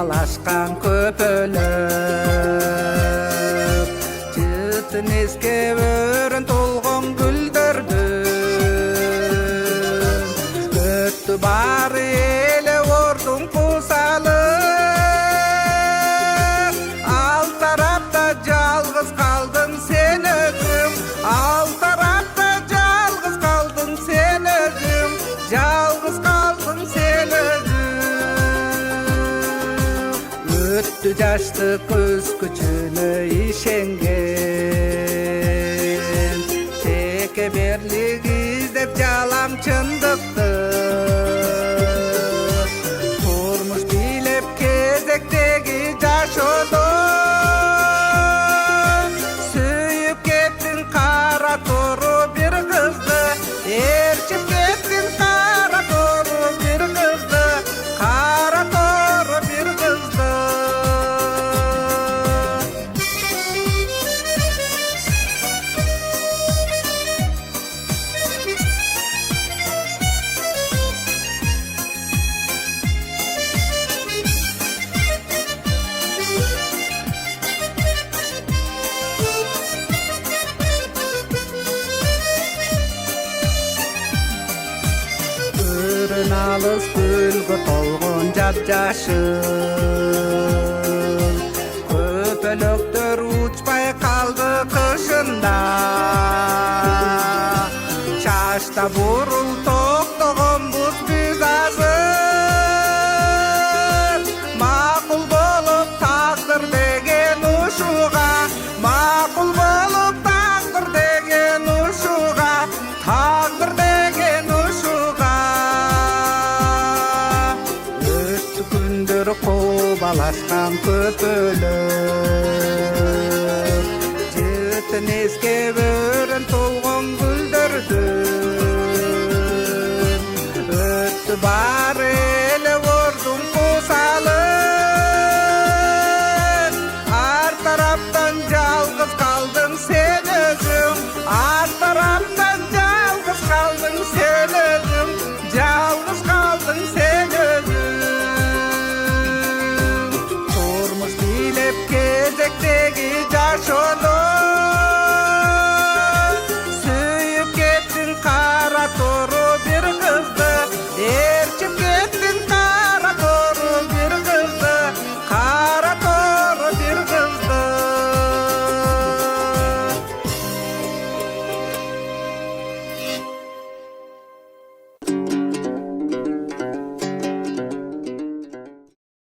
қобалашқан көпөлөп жытын еске өрін толған гүлдердің өтті бар елі ордың қусалып ал тарапта жалғыз қалдың сен өзің ал тарапта жалғыз қалдың сен өзің жалғыз қалдың сен өзің өтті жашты көз күчүнө ишенген теке берлик издеп жалам чындыкты турмуш бийлеп кезектеги жашоодо сүйүп кеттиң кара тору бир кызды ээрчип кеттиң кара тору бир кызды кара тору бир кызды өрін алыс гүлгө толгон жап-жашыл көпөлөктөр учпай калды кышында чачта бурул токтогонбуз биз азыр макул болуп тагдыр деген ушуга макул болуп тагдыр деген ушуга тагдыр деген ушуга өттү күндөр кобалашкан көпөлөп жытын эске өрүн толгон гүлдөрдүн өттү баары